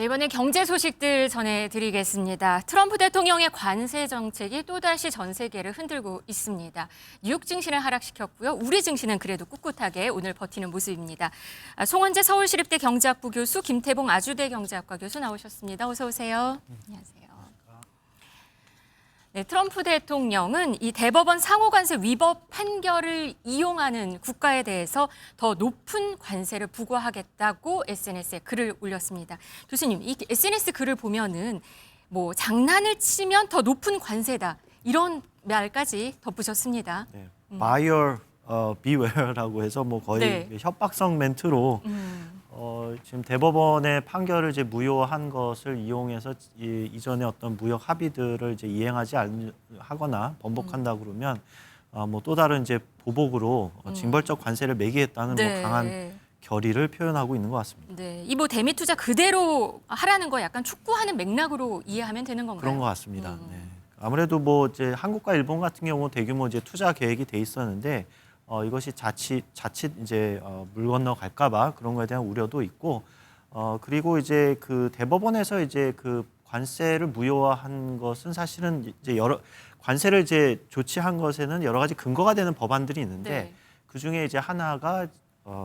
네, 이번에 경제 소식들 전해드리겠습니다. 트럼프 대통령의 관세 정책이 또다시 전 세계를 흔들고 있습니다. 뉴욕 증시는 하락시켰고요. 우리 증시는 그래도 꿋꿋하게 오늘 버티는 모습입니다. 송원재 서울시립대 경제학부 교수, 김태봉 아주대 경제학과 교수 나오셨습니다. 어서 오세요. 안녕하세요. 네, 트럼프 대통령은 이 대법원 상호관세 위법 판결을 이용하는 국가에 대해서 더 높은 관세를 부과하겠다고 SNS에 글을 올렸습니다. 교수님, 이 SNS 글을 보면은 뭐 장난을 치면 더 높은 관세다 이런 말까지 덧붙였습니다. 네, buyer beware라고 해서 뭐 거의 네. 협박성 멘트로 지금 대법원의 판결을 이제 무효한 것을 이용해서 이전에 어떤 무역 합의들을 이제 이행하지 하거나 번복한다 그러면 뭐 또 다른 이제 보복으로 징벌적 관세를 매기겠다는 네. 뭐 강한 결의를 표현하고 있는 것 같습니다. 네, 이 뭐 대미 투자 그대로 하라는 거 약간 촉구하는 맥락으로 이해하면 되는 건가요? 그런 것 같습니다. 네. 아무래도 뭐 이제 한국과 일본 같은 경우 대규모 이제 투자 계획이 돼 있었는데 이것이 자칫 이제 물 건너 갈까봐 그런 거에 대한 우려도 있고 그리고 이제 그 대법원에서 이제 그 관세를 무효화한 것은 사실은 이제 관세를 이제 조치한 것에는 여러 가지 근거가 되는 법안들이 있는데 네. 그 중에 이제 하나가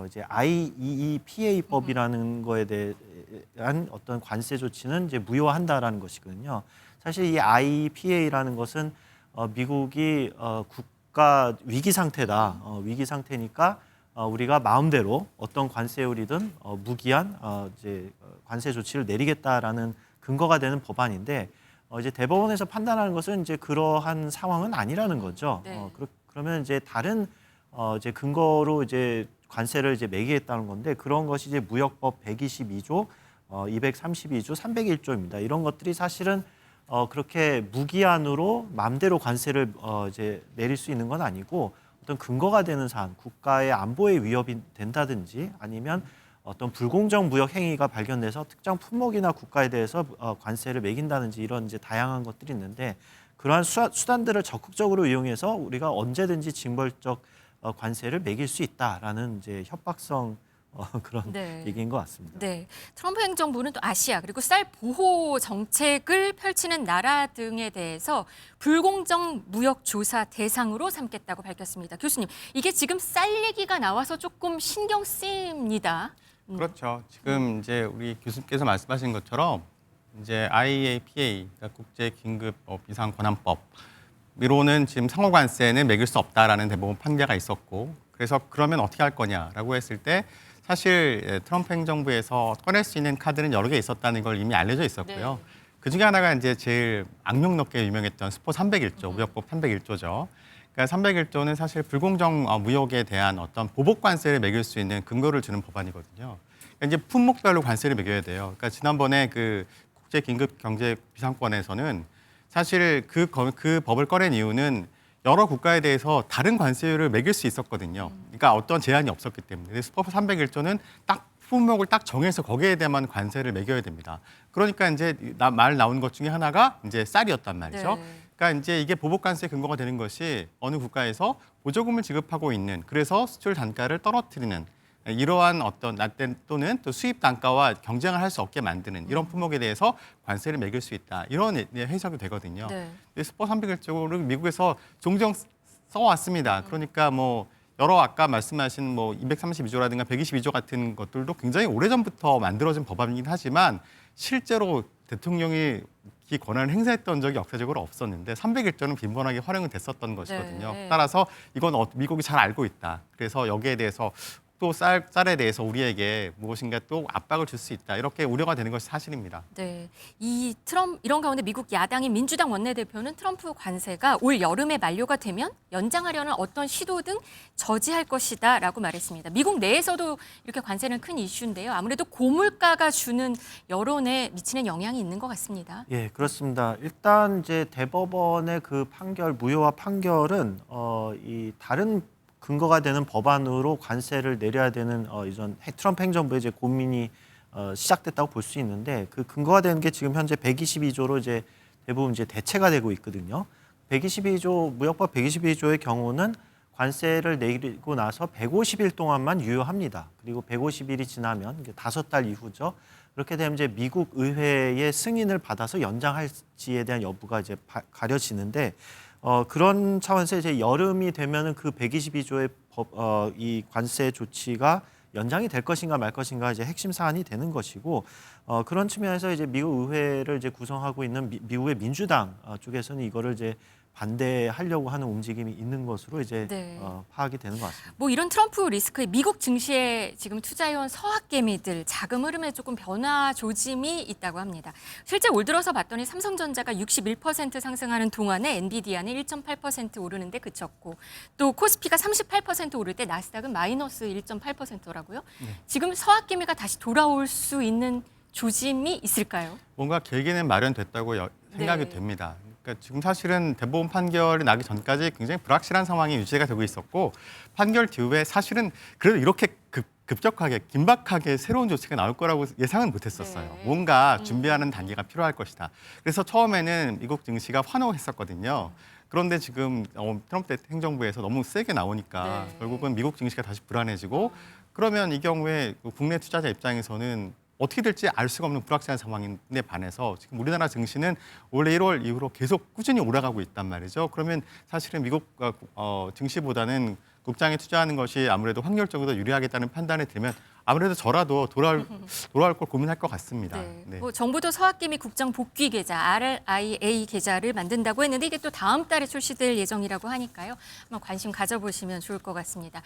이제 IEEPA법이라는 거에 대한 어떤 관세 조치는 이제 무효화한다라는 것이거든요. 사실 이 IEPA라는 것은 미국이 국가 위기 상태다. 위기 상태니까 우리가 마음대로 어떤 관세율이든 무기한 이제 관세 조치를 내리겠다라는 근거가 되는 법안인데 이제 대법원에서 판단하는 것은 이제 그러한 상황은 아니라는 거죠. 네. 그러면 이제 다른 이제 근거로 이제 관세를 이제 매기겠다는 건데 그런 것이 이제 무역법 122조, 232조, 301조입니다. 이런 것들이 사실은 그렇게 무기한으로 마음대로 관세를 이제 내릴 수 있는 건 아니고 어떤 근거가 되는 사안, 국가의 안보에 위협이 된다든지 아니면 어떤 불공정 무역 행위가 발견돼서 특정 품목이나 국가에 대해서 관세를 매긴다든지 이런 이제 다양한 것들이 있는데 그러한 수단들을 적극적으로 이용해서 우리가 언제든지 징벌적 관세를 매길 수 있다라는 이제 협박성 그런 네. 얘기인 것 같습니다. 네, 트럼프 행정부는 또 아시아 그리고 쌀 보호 정책을 펼치는 나라 등에 대해서 불공정 무역 조사 대상으로 삼겠다고 밝혔습니다. 교수님, 이게 지금 쌀 얘기가 나와서 조금 신경 쓰입니다. 그렇죠. 지금 이제 우리 교수님께서 말씀하신 것처럼 이제 IEEPA, 그러니까 국제 긴급 비상 권한법 미로는 지금 상호관세는 매길 수 없다라는 대법원 판례가 있었고 그래서 그러면 어떻게 할 거냐라고 했을 때 사실 트럼프 행정부에서 꺼낼 수 있는 카드는 여러 개 있었다는 걸 이미 알려져 있었고요. 네. 그 중에 하나가 이제 제일 악명높게 유명했던 스포 301조, 무역법 301조죠. 그러니까 301조는 사실 불공정 무역에 대한 어떤 보복 관세를 매길 수 있는 근거를 주는 법안이거든요. 그러니까 이제 품목별로 관세를 매겨야 돼요. 그러니까 지난번에 그 국제 긴급 경제 비상권에서는 사실 그 법을 꺼낸 이유는 여러 국가에 대해서 다른 관세율을 매길 수 있었거든요. 그러니까 어떤 제한이 없었기 때문에. 근데 스포 301조는 딱 품목을 딱 정해서 거기에 대한 관세를 매겨야 됩니다. 그러니까 이제 말 나온 것 중에 하나가 이제 쌀이었단 말이죠. 네. 그러니까 이제 이게 보복 관세 근거가 되는 것이 어느 국가에서 보조금을 지급하고 있는 그래서 수출 단가를 떨어뜨리는 이러한 어떤 낮된 또는 또 수입 단가와 경쟁을 할 수 없게 만드는 이런 품목에 대해서 관세를 매길 수 있다. 이런 해석이 되거든요. 네. 스포 301조를 미국에서 종종 써왔습니다. 그러니까 뭐 여러 아까 말씀하신 뭐 232조라든가 122조 같은 것들도 굉장히 오래전부터 만들어진 법안이긴 하지만 실제로 대통령이 이 권한을 행사했던 적이 역사적으로 없었는데 301조는 빈번하게 활용이 됐었던 것이거든요. 네. 따라서 이건 미국이 잘 알고 있다. 그래서 여기에 대해서 또 쌀에 대해서 우리에게 무엇인가 또 압박을 줄 수 있다. 이렇게 우려가 되는 것이 사실입니다. 네, 이런 가운데 미국 야당인 민주당 원내대표는 트럼프 관세가 올 여름에 만료가 되면 연장하려는 어떤 시도 등 저지할 것이다라고 말했습니다. 미국 내에서도 이렇게 관세는 큰 이슈인데요. 아무래도 고물가가 주는 여론에 미치는 영향이 있는 것 같습니다. 예, 그렇습니다. 일단 이제 대법원의 그 판결 무효화 판결은 이 다른 근거가 되는 법안으로 관세를 내려야 되는 이전 트럼프 행정부의 이제 고민이 시작됐다고 볼 수 있는데 그 근거가 되는 게 지금 현재 122조로 이제 대부분 이제 대체가 되고 있거든요. 122조 무역법 122조의 경우는 관세를 내리고 나서 150일 동안만 유효합니다. 그리고 150일이 지나면 5달 이후죠. 그렇게 되면 이제 미국 의회의 승인을 받아서 연장할지에 대한 여부가 이제 가려지는데 그런 차원에서 이제 여름이 되면은 그 122조의 이 관세 조치가 연장이 될 것인가 말 것인가 이제 핵심 사안이 되는 것이고 그런 측면에서 이제 미국 의회를 이제 구성하고 있는 미국의 민주당 쪽에서는 이거를 이제 반대하려고 하는 움직임이 있는 것으로 이제 네. 파악이 되는 것 같습니다. 뭐 이런 트럼프 리스크에 미국 증시에 지금 투자해온 서학개미들 자금 흐름에 조금 변화 조짐이 있다고 합니다. 실제 올 들어서 봤더니 삼성전자가 61% 상승하는 동안에 엔비디아는 1.8% 오르는데 그쳤고 또 코스피가 38% 오를 때 나스닥은 마이너스 1.8%라고요. 지금 서학개미가 다시 돌아올 수 있는 조짐이 있을까요? 뭔가 계기는 마련됐다고 생각이 네. 됩니다. 그러니까 지금 사실은 대법원 판결이 나기 전까지 굉장히 불확실한 상황이 유지가 되고 있었고 판결 뒤후에 사실은 그래도 이렇게 급격하게 긴박하게 새로운 조치가 나올 거라고 예상은 못했었어요. 네. 뭔가 준비하는 단계가 필요할 것이다. 그래서 처음에는 미국 증시가 환호했었거든요. 그런데 지금 트럼프 행정부에서 너무 세게 나오니까 네. 결국은 미국 증시가 다시 불안해지고 그러면 이 경우에 국내 투자자 입장에서는 어떻게 될지 알 수가 없는 불확실한 상황인데 반해서 지금 우리나라 증시는 올해 1월 이후로 계속 꾸준히 올라가고 있단 말이죠. 그러면 사실은 미국 증시보다는 국장에 투자하는 것이 아무래도 확률적으로 더 유리하겠다는 판단이 들면 아무래도 저라도 돌아올 걸 고민할 것 같습니다. 네. 네. 뭐 정부도 서학개미 국장 복귀 계좌 RIA 계좌를 만든다고 했는데 이게 또 다음 달에 출시될 예정이라고 하니까요. 한번 관심 가져보시면 좋을 것 같습니다.